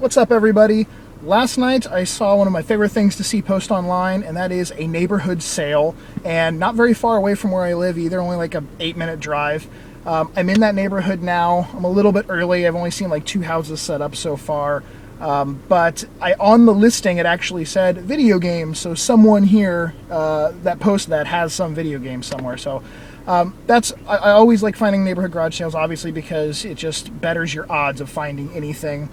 What's up, everybody? Last night I saw one of my favorite things to see post online, and that is a neighborhood sale, and not very far away from where I live either, only like a 8-minute drive. I'm in that neighborhood now. I'm a little bit early. I've only seen like 2 houses set up so far, but on the listing it actually said video games, so someone here that posted that has some video games somewhere. So I always like finding neighborhood garage sales, obviously, because it just betters your odds of finding anything.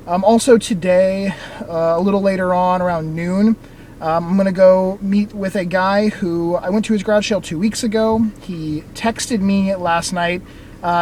Also today, a little later on, around noon, I'm going to go meet with a guy who I went to his garage sale 2 weeks ago. He texted me last night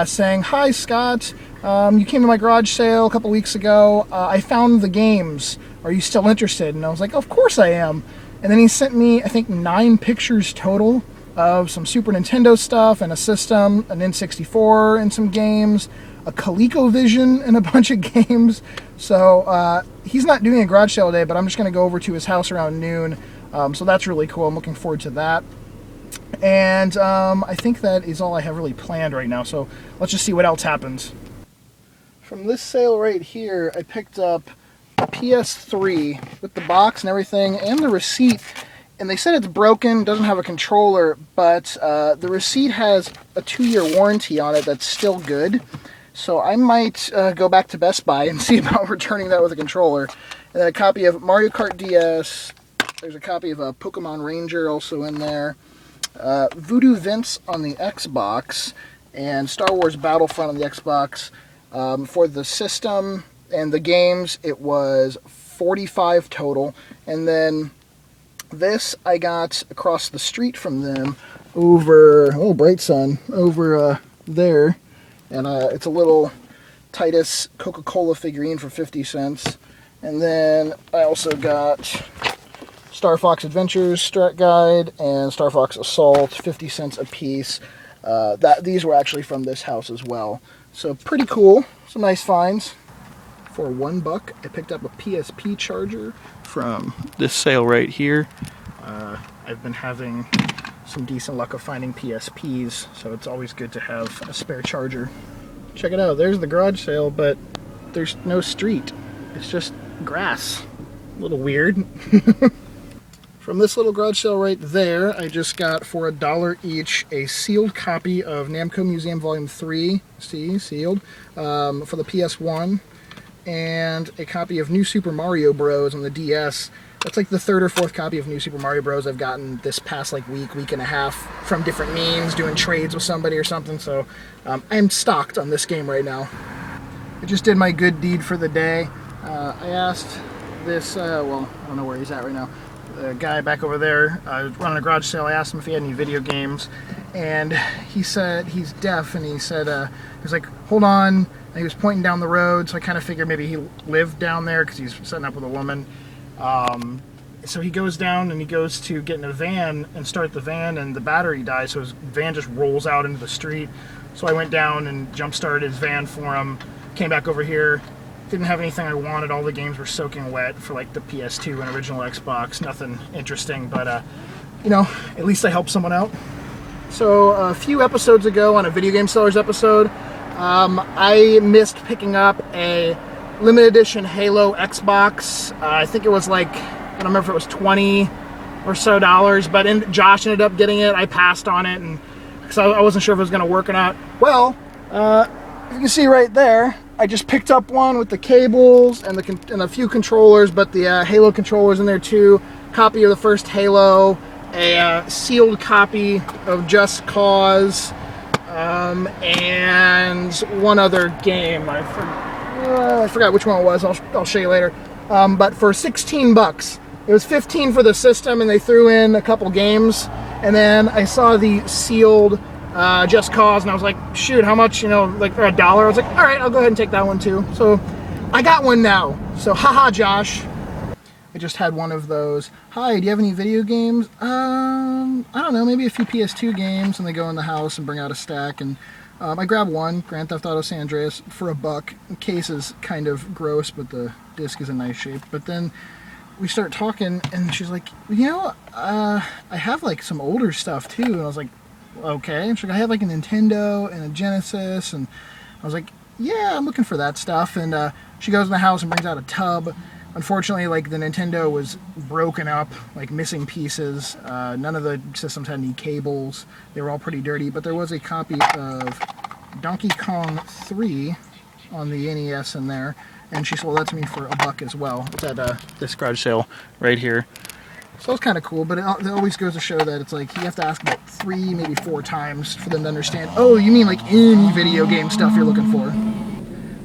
saying, "Hi, Scott, you came to my garage sale a couple weeks ago. I found the games. Are you still interested?" And I was like, "Of course I am." And then he sent me, I think, 9 pictures total of some Super Nintendo stuff and a system, an N64 and some games, a ColecoVision and a bunch of games. So he's not doing a garage sale today, but I'm just going to go over to his house around noon. So that's really cool. I'm looking forward to that. And I think that is all I have really planned right now. So let's just see what else happens. From this sale right here, I picked up a PS3 with the box and everything and the receipt. And they said it's broken, doesn't have a controller, but the receipt has a 2-year warranty on it that's still good. So I might go back to Best Buy and see about returning that with a controller. And then a copy of Mario Kart DS. There's a copy of Pokemon Ranger also in there. Voodoo Vince on the Xbox. And Star Wars Battlefront on the Xbox. For the system and the games, it was $45 total. And then this I got across the street from them over, oh, bright sun, over there. And it's a little Titus Coca-Cola figurine for 50 cents. And then I also got Star Fox Adventures Strat Guide and Star Fox Assault, 50 cents a piece. These were actually from this house as well. So pretty cool. Some nice finds. For $1, I picked up a PSP charger from this sale right here. I've been having some decent luck of finding PSPs, so it's always good to have a spare charger. Check it out, there's the garage sale, but there's no street. It's just grass. A little weird. From this little garage sale right there, I just got for $1 each a sealed copy of Namco Museum Volume 3, see, sealed, for the PS1, and a copy of New Super Mario Bros. On the DS. That's like the 3rd or 4th copy of New Super Mario Bros. I've gotten this past like week and a half from different memes, doing trades with somebody or something, so I'm stocked on this game right now. I just did my good deed for the day. I asked this, well, I don't know where he's at right now, the guy back over there running a garage sale. I asked him if he had any video games, and he said he's deaf, and he said, he was like, "Hold on," and he was pointing down the road, so I kind of figured maybe he lived down there because he's setting up with a woman. So he goes down and he goes to get in a van and start the van, and the battery dies, so his van just rolls out into the street. So I went down and jump-started his van for him, came back over here, didn't have anything I wanted. All the games were soaking wet for like the PS2 and original Xbox. Nothing interesting, but you know, at least I helped someone out. So a few episodes ago, on a Video Game Sellers episode, I missed picking up a limited edition Halo Xbox. I think it was like, I don't remember if it was $20 or so, but Josh ended up getting it. I passed on it, and because I wasn't sure if it was going to work or not. Well, you can see right there, I just picked up one with the cables and a few controllers, but the Halo controllers in there too. Copy of the first Halo, a sealed copy of Just Cause, and one other game. I forgot which one it was. I'll show you later. But for $16, it was $15 for the system, and they threw in a couple games. And then I saw the sealed Just Cause, and I was like, shoot, how much? You know, like for $1. I was like, all right, I'll go ahead and take that one too. So I got one now. So haha, Josh. I just had one of those. Hi, do you have any video games? I don't know, maybe a few PS2 games. And they go in the house and bring out a stack, and I grabbed one, Grand Theft Auto San Andreas, for $1. The case is kind of gross, but the disc is in nice shape. But then we start talking, and she's like, you know, I have like some older stuff too. And I was like, okay. And she's like, I have like a Nintendo and a Genesis, and I was like, yeah, I'm looking for that stuff. And she goes in the house and brings out a tub. Unfortunately, like, the Nintendo was broken up, like missing pieces. None of the systems had any cables. They were all pretty dirty, but there was a copy of Donkey Kong 3 on the NES in there, and she sold that to me for $1 as well. It's at this garage sale right here. So it's kind of cool, but it always goes to show that it's like you have to ask about 3, maybe 4 times for them to understand, oh, you mean like any video game stuff you're looking for.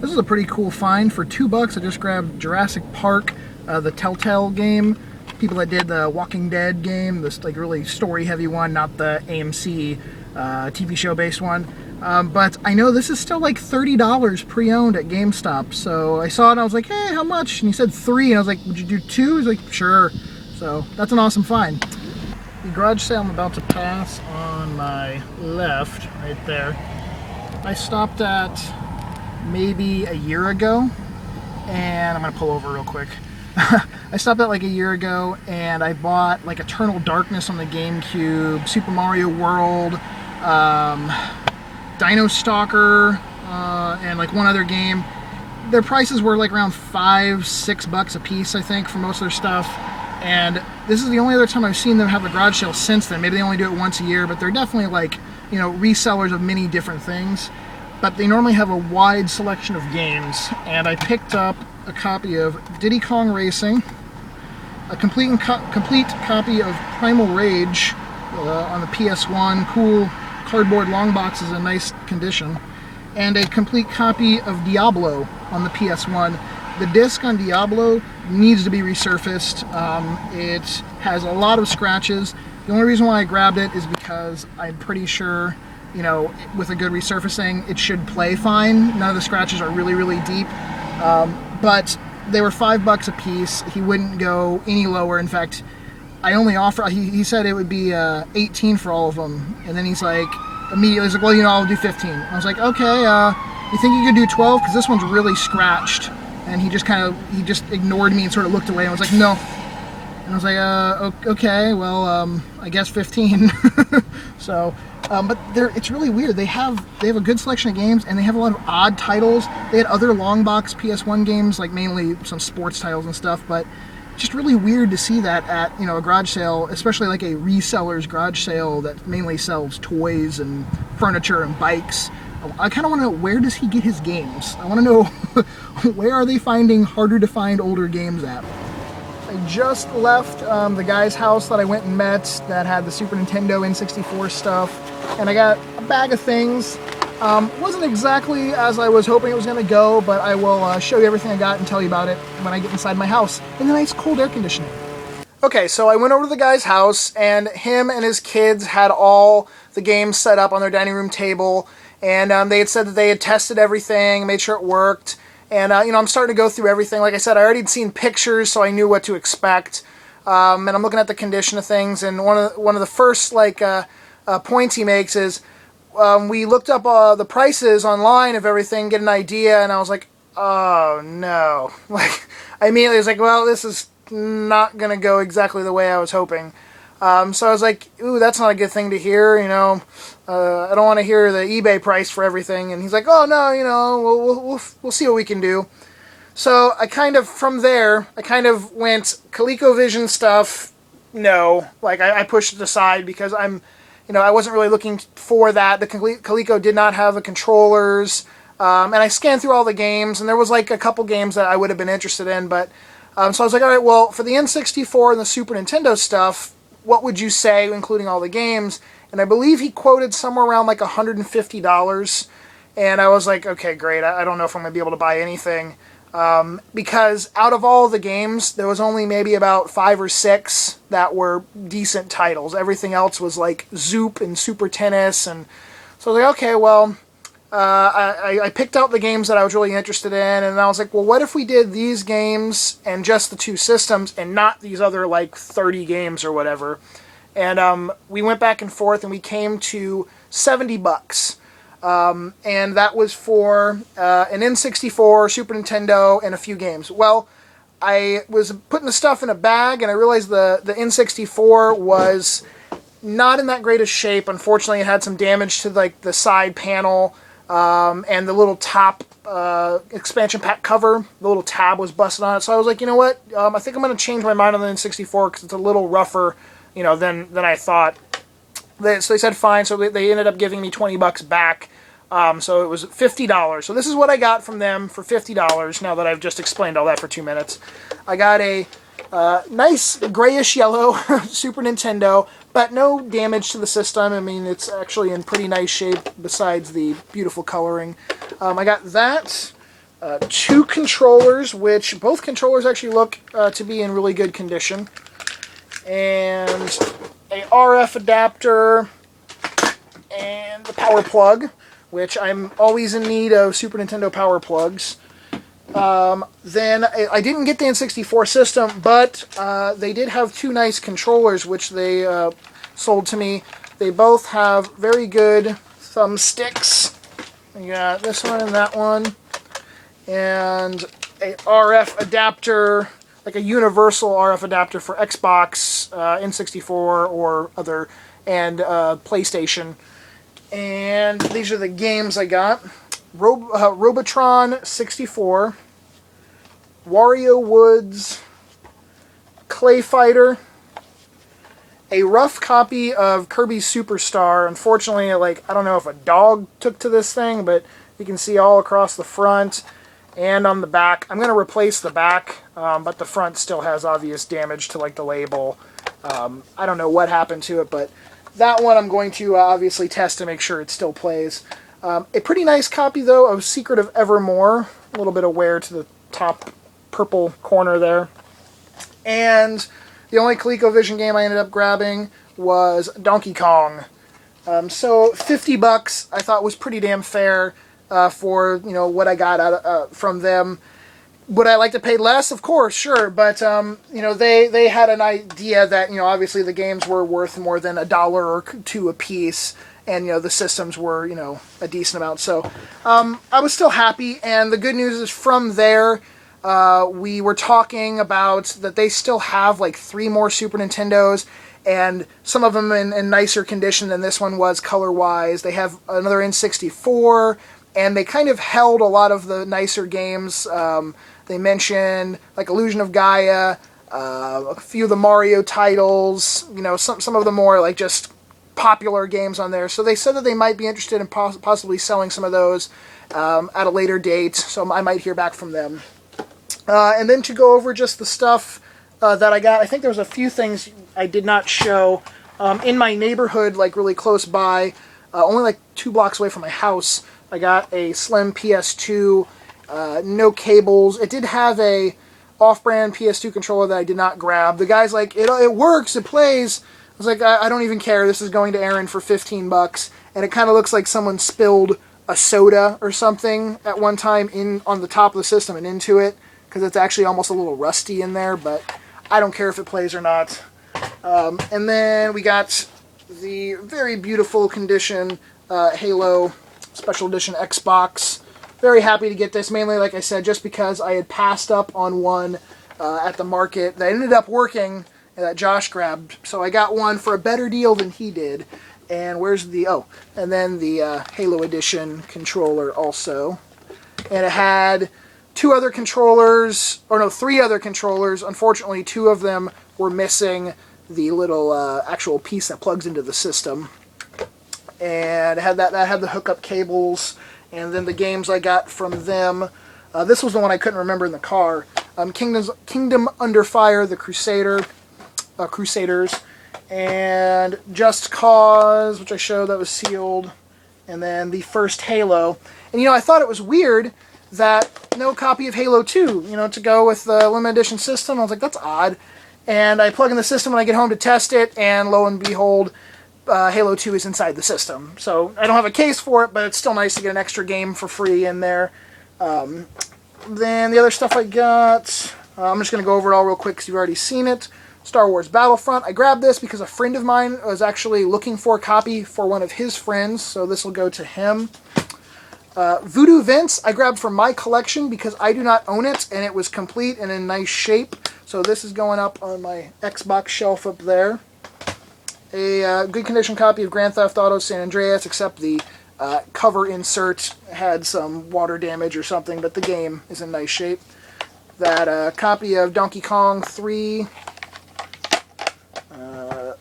This is a pretty cool find. For $2, I just grabbed Jurassic Park, the Telltale game. People that did the Walking Dead game, this like really story-heavy one, not the AMC TV show-based one. But I know this is still like $30 pre-owned at GameStop. So I saw it and I was like, hey, how much? And he said 3, and I was like, would you do 2? He's like, sure. So that's an awesome find. The garage sale I'm about to pass on my left, right there, I stopped at maybe a year ago, and I'm gonna pull over real quick. I stopped at like a year ago, and I bought like Eternal Darkness on the GameCube, Super Mario World, Dino Stalker, and like one other game. Their prices were like around $5-6 a piece, I think, for most of their stuff. And this is the only other time I've seen them have a garage sale since then. Maybe they only do it once a year, but they're definitely like, you know, resellers of many different things. But they normally have a wide selection of games, and I picked up a copy of Diddy Kong Racing, a complete copy of Primal Rage on the PS1, cool cardboard long boxes in nice condition, and a complete copy of Diablo on the PS1. The disc on Diablo needs to be resurfaced. It has a lot of scratches. The only reason why I grabbed it is because I'm pretty sure, you know, with a good resurfacing, it should play fine. None of the scratches are really, really deep. But they were $5 a piece. He wouldn't go any lower. In fact, I only offer, he said it would be 18 for all of them. And then he's like, immediately, he's like, well, you know, I'll do 15. I was like, okay, you think you could do 12? Because this one's really scratched. And he just ignored me and sort of looked away. And I was like, no. And I was like, okay, well, I guess 15. So, but it's really weird. They have a good selection of games, and they have a lot of odd titles. They had other long box PS1 games, like mainly some sports titles and stuff, but just really weird to see that at, you know, a garage sale, especially like a reseller's garage sale that mainly sells toys and furniture and bikes. I kind of want to know, where does he get his games? I want to know, where are they finding harder to find older games at? I just left the guy's house that I went and met that had the Super Nintendo N64 stuff, and I got a bag of things. Wasn't exactly as I was hoping it was going to go, but I will show you everything I got and tell you about it when I get inside my house in the nice cold air conditioning. Okay, so I went over to the guy's house, and him and his kids had all the games set up on their dining room table, and they had said that they had tested everything, made sure it worked. And, you know, I'm starting to go through everything. Like I said, I already had seen pictures, so I knew what to expect. And I'm looking at the condition of things. And one of the first, like, points he makes is, we looked up the prices online of everything, get an idea, and I was like, oh, no. Like, I immediately was like, well, this is not going to go exactly the way I was hoping. So I was like, ooh, that's not a good thing to hear, you know. I don't want to hear the eBay price for everything. And he's like, oh, no, you know, we'll see what we can do. So I kind of, from there, I kind of went ColecoVision stuff, no. Like, I pushed it aside because you know, I wasn't really looking for that. The Coleco did not have the controllers. And I scanned through all the games, and there was like a couple games that I would have been interested in. But so I was like, all right, well, for the N64 and the Super Nintendo stuff, what would you say, including all the games? And I believe he quoted somewhere around like $150. And I was like, okay, great. I don't know if I'm going to be able to buy anything. Because out of all the games, there was only maybe about 5 or 6 that were decent titles. Everything else was like Zoop and Super Tennis. And so I was like, okay, well, I picked out the games that I was really interested in. And I was like, well, what if we did these games and just the 2 systems and not these other like 30 games or whatever? And we went back and forth, and we came to $70. And that was for an N64, Super Nintendo, and a few games. Well, I was putting the stuff in a bag, and I realized the N64 was not in that great a shape. Unfortunately, it had some damage to like the side panel. and the little top expansion pack cover, the little tab was busted on it. So I was like, you know what? I think I'm going to change my mind on the N64 because it's a little rougher, you know, than I thought. So they said fine. So they ended up giving me $20 back. So it was $50. So this is what I got from them for $50. Now that I've just explained all that for 2 minutes, I got a nice grayish yellow Super Nintendo, but no damage to the system. I mean, it's actually in pretty nice shape besides the beautiful coloring. I got that, 2 controllers, which both controllers actually look to be in really good condition, and a RF adapter, and the power plug, which I'm always in need of Super Nintendo power plugs. Then I didn't get the N64 system, but they did have 2 nice controllers which they sold to me. They both have very good thumbsticks. You got this one and that one, and a RF adapter, like a universal RF adapter for Xbox, N64, or other, and PlayStation. And these are the games I got. Robotron 64, Wario Woods, Clay Fighter, a rough copy of Kirby's Superstar. Unfortunately, like, I don't know if a dog took to this thing, but you can see all across the front and on the back. I'm going to replace the back, but the front still has obvious damage to, like, the label. I don't know what happened to it, but that one I'm going to obviously test to make sure it still plays. A pretty nice copy, though, of Secret of Evermore. A little bit of wear to the top purple corner there. And the only ColecoVision game I ended up grabbing was Donkey Kong. So $50 I thought was pretty damn fair for, you know, what I got out from them. Would I like to pay less? Of course, sure. But, you know, they had an idea that, you know, obviously the games were worth more than $1 or $2 a piece. And, you know, the systems were, you know, a decent amount. So I was still happy. And the good news is from there, we were talking about that they still have like 3 more Super Nintendos. And some of them in nicer condition than this one was color-wise. They have another N64. And they kind of held a lot of the nicer games. They mentioned like Illusion of Gaia, a few of the Mario titles, you know, some of the more like just popular games on there. So they said that they might be interested in possibly selling some of those at a later date. So I might hear back from them. And then to go over just the stuff that I got, I think there was a few things I did not show in my neighborhood, like really close by, only like 2 blocks away from my house. I got a slim PS2, no cables. It did have a off-brand PS2 controller that I did not grab. The guy's like, it works, it plays. I was like, I don't even care. This is going to Aaron for $15, and it kind of looks like someone spilled a soda or something at one time on the top of the system and into it, because it's actually almost a little rusty in there, but I don't care if it plays or not. And then we got the very beautiful condition Halo Special Edition Xbox. Very happy to get this, mainly, like I said, just because I had passed up on one at the market that ended up working and that Josh grabbed. So I got one for a better deal than he did. And where's the, and then the Halo Edition controller also. And it had 3 other controllers. Unfortunately, 2 of them were missing the little actual piece that plugs into the system. And it had that had the hookup cables. And then the games I got from them. This was the one I couldn't remember in the car. Kingdom Under Fire, the Crusaders, and Just Cause, which I showed that was sealed, and then the first Halo. And, you know, I thought it was weird that no copy of Halo 2, you know, to go with the limited edition system. I was like, that's odd. And I plug in the system when I get home to test it, and lo and behold, Halo 2 is inside the system. So I don't have a case for it, but it's still nice to get an extra game for free in there. Then the other stuff I got, I'm just going to go over it all real quick because you've already seen it. Star Wars Battlefront. I grabbed this because a friend of mine was actually looking for a copy for one of his friends, so this will go to him. Voodoo Vince I grabbed from my collection because I do not own it, and it was complete and in nice shape. So this is going up on my Xbox shelf up there. A good condition copy of Grand Theft Auto San Andreas, except the cover insert had some water damage or something, but the game is in nice shape. That copy of Donkey Kong 3.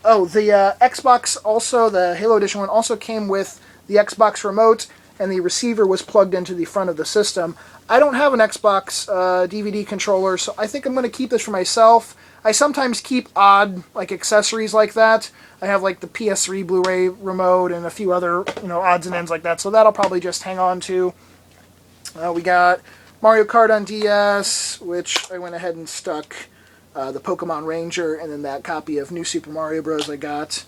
The Xbox also, the Halo Edition one, also came with the Xbox remote, and the receiver was plugged into the front of the system. I don't have an Xbox DVD controller, so I think I'm going to keep this for myself. I sometimes keep odd accessories like that. I have the PS3 Blu-ray remote and a few other odds and ends like that, so that'll probably just hang on to. We got Mario Kart on DS, which I went ahead and stuck. The Pokemon Ranger, and then that copy of New Super Mario Bros. I got.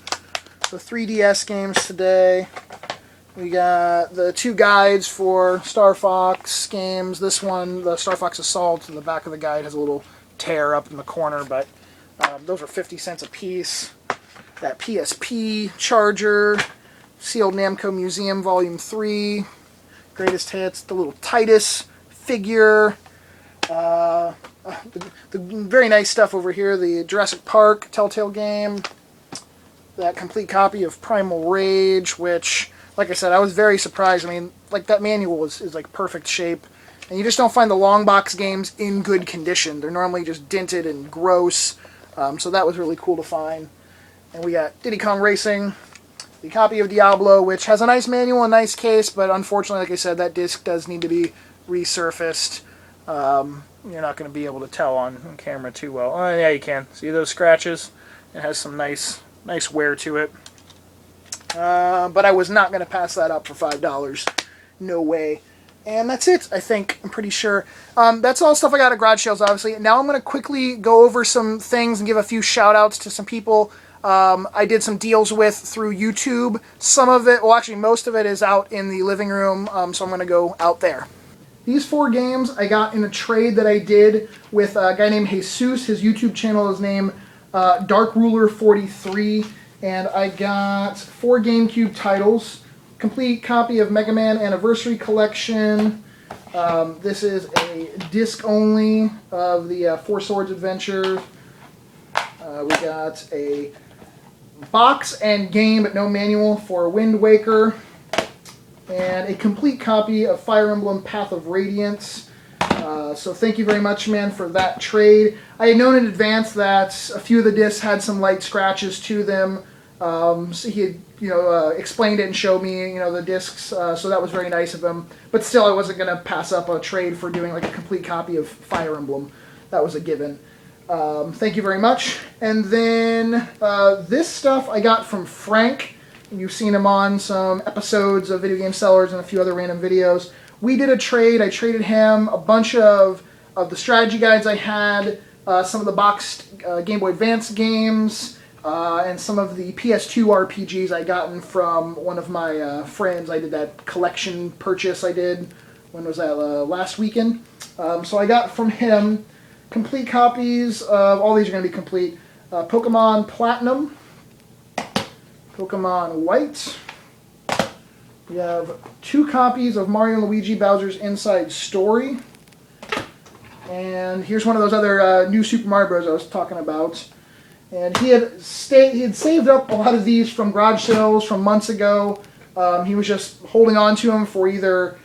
So 3DS games today. We got the 2 guides for Star Fox games. This one, the Star Fox Assault, in the back of the guide has a little tear up in the corner, but those are 50 cents a piece. That PSP charger, Sealed Namco Museum Volume 3, Greatest Hits, the little Titus figure, the very nice stuff over here, the Jurassic Park Telltale game, that complete copy of Primal Rage, which, like I said, I was very surprised. I mean, that manual is perfect shape, and you just don't find the long box games in good condition. They're normally just dented and gross, so that was really cool to find. And we got Diddy Kong Racing, the copy of Diablo, which has a nice manual, a nice case, but unfortunately, like I said, that disc does need to be resurfaced. You're not going to be able to tell on camera too well. Oh, yeah, you can. See those scratches? It has some nice wear to it. But I was not going to pass that up for $5. No way. And that's it, I think. I'm pretty sure. That's all stuff I got at garage sales, obviously. Now I'm going to quickly go over some things and give a few shout-outs to some people I did some deals with through YouTube. Some of it, well, actually most of it is out in the living room, so I'm going to go out there. These 4 games I got in a trade that I did with a guy named Jesus. His YouTube channel is named Dark Ruler 43, and I got 4 GameCube titles. Complete copy of Mega Man Anniversary Collection. This is a disc only of the Four Swords Adventure. We got a box and game but no manual for Wind Waker. And a complete copy of Fire Emblem Path of Radiance. So thank you very much, man, for that trade. I had known in advance that a few of the discs had some light scratches to them. So he had, explained it and showed me, the discs. So that was very nice of him. But still, I wasn't going to pass up a trade for doing a complete copy of Fire Emblem. That was a given. Thank you very much. And then this stuff I got from Frank. You've seen him on some episodes of Video Game Sellers and a few other random videos. We did a trade. I traded him a bunch of the strategy guides I had, some of the boxed Game Boy Advance games, and some of the PS2 RPGs I gotten from one of my friends. I did that collection purchase I did. When was that? Last weekend. So I got from him complete copies of, all these are going to be complete, Pokemon Platinum, Pokemon White. We have 2 copies of Mario and Luigi Bowser's Inside Story. And here's one of those other New Super Mario Bros. I was talking about. And he had saved up a lot of these from garage sales from months ago. He was just holding on to them for either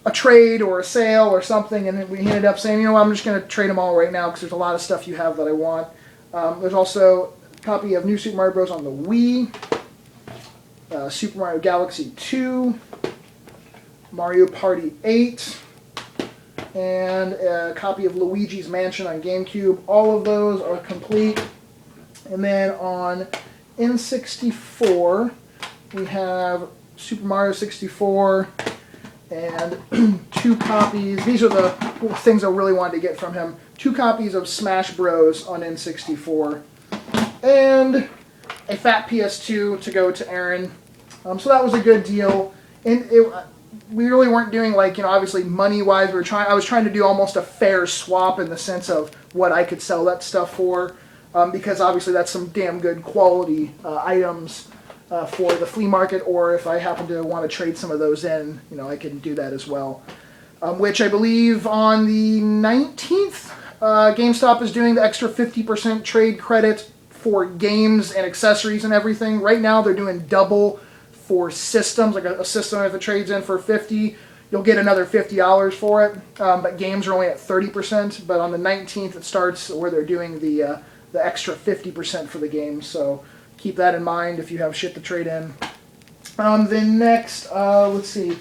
a trade or a sale or something, and we ended up saying, I'm just going to trade them all right now because there's a lot of stuff you have that I want. There's also a copy of New Super Mario Bros. On the Wii. Super Mario Galaxy 2, Mario Party 8, and a copy of Luigi's Mansion on GameCube. All of those are complete. And then on N64, we have Super Mario 64 and 2 copies. These are the things I really wanted to get from him. 2 copies of Smash Bros. On N64. And a fat PS2 to go to Aaron. So that was a good deal. And we really weren't doing obviously money-wise. I was trying to do almost a fair swap in the sense of what I could sell that stuff for, because obviously that's some damn good quality items for the flea market, or if I happen to want to trade some of those in, I can do that as well. Which I believe on the 19th, GameStop is doing the extra 50% trade credit for games and accessories and everything. Right now they're doing double for systems, like a system if it trades in for 50, you'll get another $50 for it. But games are only at 30%. But on the 19th, it starts where they're doing the extra 50% for the game. So keep that in mind if you have shit to trade in. Then next, let's see.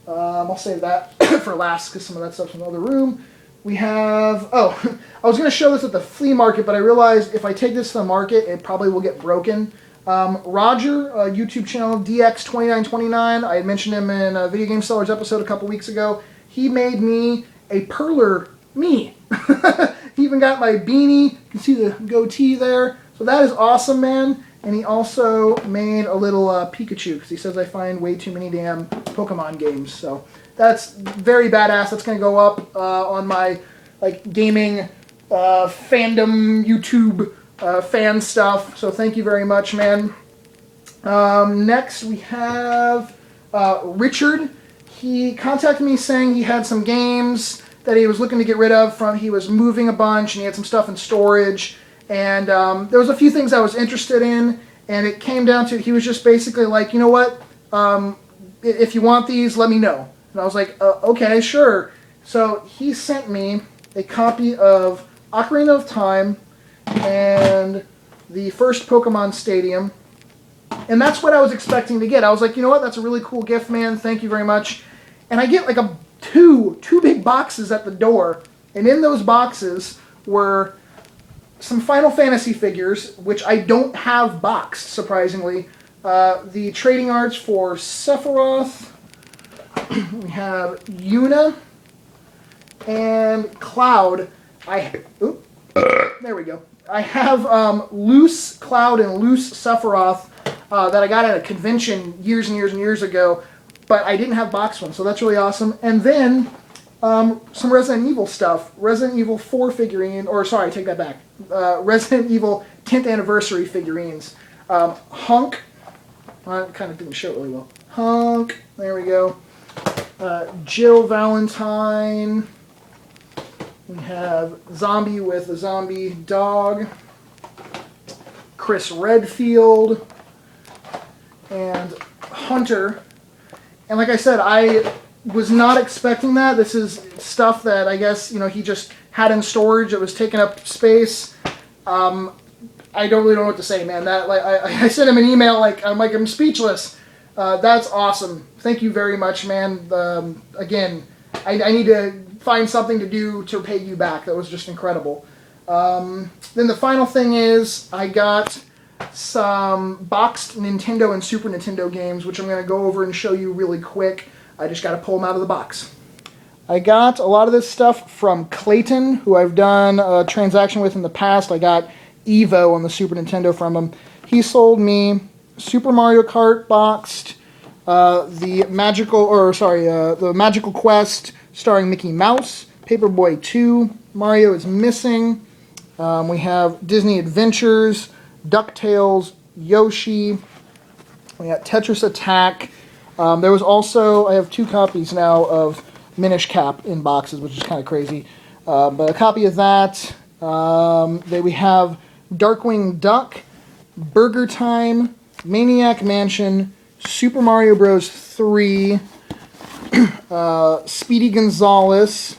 I'll save that for last because some of that stuff's in the other room. We have, I was going to show this at the flea market, but I realized if I take this to the market, it probably will get broken. Roger, YouTube channel DX2929, I had mentioned him in a Video Game Sellers episode a couple weeks ago. He made me a perler me. He even got my beanie. You can see the goatee there. So that is awesome, man. And he also made a little Pikachu, because he says I find way too many damn Pokemon games. So that's very badass. That's going to go up on my gaming fandom YouTube fan stuff. So thank you very much, man. Next we have Richard. He contacted me saying he had some games that he was looking to get rid of. He was moving a bunch and he had some stuff in storage. And there was a few things I was interested in, and it came down to, he was just basically like, you know what, if you want these, let me know. And I was like, okay, sure. So he sent me a copy of Ocarina of Time and the first Pokemon Stadium, and that's what I was expecting to get. I was like, you know what, that's a really cool gift, man, thank you very much. And I get like two big boxes at the door, and in those boxes were some Final Fantasy figures, which I don't have boxed, surprisingly. The trading arts for Sephiroth. We have Yuna and Cloud. There we go. I have loose Cloud and loose Sephiroth that I got at a convention years and years and years ago, but I didn't have boxed ones, so that's really awesome. And then some Resident Evil stuff. Resident Evil 4 figurine, or sorry, take that back. Resident Evil 10th Anniversary figurines. Hunk. I kind of didn't show it really well. Hunk. There we go. Jill Valentine. We have Zombie with a zombie dog. Chris Redfield. And Hunter. And like I said, I was not expecting that. This is stuff that I guess, he just had in storage. It was taking up space. I don't really know what to say, man. That I sent him an email I'm speechless. That's awesome. Thank you very much, man. Again, I need to find something to do to pay you back. That was just incredible. Then the final thing is I got some boxed Nintendo and Super Nintendo games, which I'm going to go over and show you really quick. I just got to pull them out of the box. I got a lot of this stuff from Clayton, who I've done a transaction with in the past. I got Evo on the Super Nintendo from him. He sold me Super Mario Kart boxed, the Magical Quest starring Mickey Mouse, Paperboy 2, Mario is Missing. We have Disney Adventures, DuckTales, Yoshi. We got Tetris Attack. There was also, I have 2 copies now of Minish Cap in boxes, which is kind of crazy. But a copy of that. Then we have Darkwing Duck, Burger Time, Maniac Mansion, Super Mario Bros. 3, Speedy Gonzales.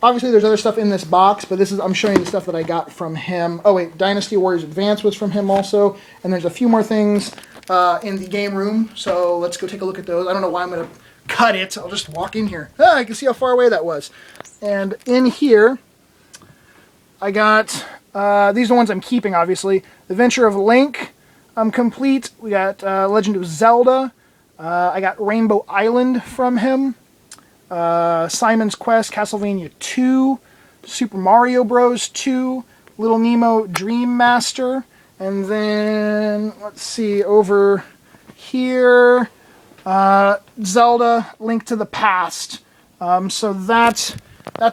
Obviously, there's other stuff in this box, but I'm showing you the stuff that I got from him. Oh wait, Dynasty Warriors Advance was from him also, and there's a few more things in the game room. So let's go take a look at those. I don't know why I'm going to cut it. I'll just walk in here. I can see how far away that was. And in here, I got these are the ones I'm keeping. Obviously, The Adventure of Link. Complete. We got Legend of Zelda. I got Rainbow Island from him. Simon's Quest, Castlevania 2, Super Mario Bros. 2, Little Nemo Dream Master, and then, let's see, over here, Zelda Link to the Past. So that's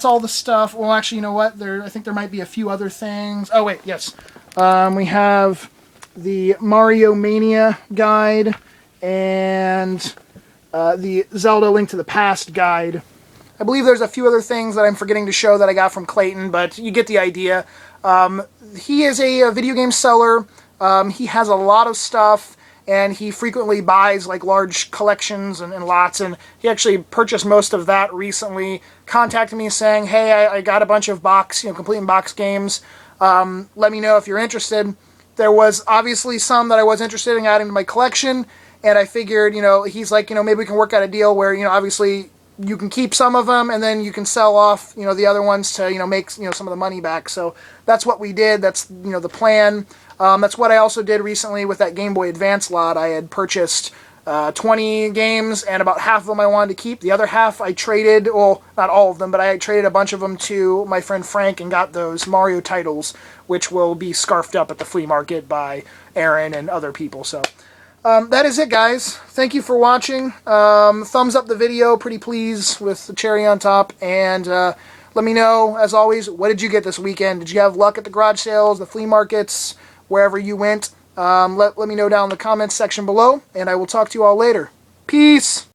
all the stuff. Well, actually, you know what? I think there might be a few other things. Oh, wait, yes. We have the Mario Mania guide, and the Zelda Link to the Past guide. I believe there's a few other things that I'm forgetting to show that I got from Clayton, but you get the idea. He is a video game seller. He has a lot of stuff, and he frequently buys like large collections and lots, and he actually purchased most of that recently. Contacted me saying, hey, I got a bunch of complete in box games. Let me know if you're interested. There was obviously some that I was interested in adding to my collection, and I figured, he's like, maybe we can work out a deal where, obviously you can keep some of them and then you can sell off, the other ones to, make, some of the money back. So that's what we did. That's, the plan. That's what I also did recently with that Game Boy Advance lot. I had purchased 20 games, and about half of them I wanted to keep. The other half I traded, well, not all of them, but I traded a bunch of them to my friend Frank and got those Mario titles, which will be scarfed up at the flea market by Aaron and other people. So that is it, guys. Thank you for watching. Thumbs up the video, pretty please, with the cherry on top. And let me know, as always, what did you get this weekend? Did you have luck at the garage sales, the flea markets, wherever you went? Let me know down in the comments section below, and I will talk to you all later. Peace!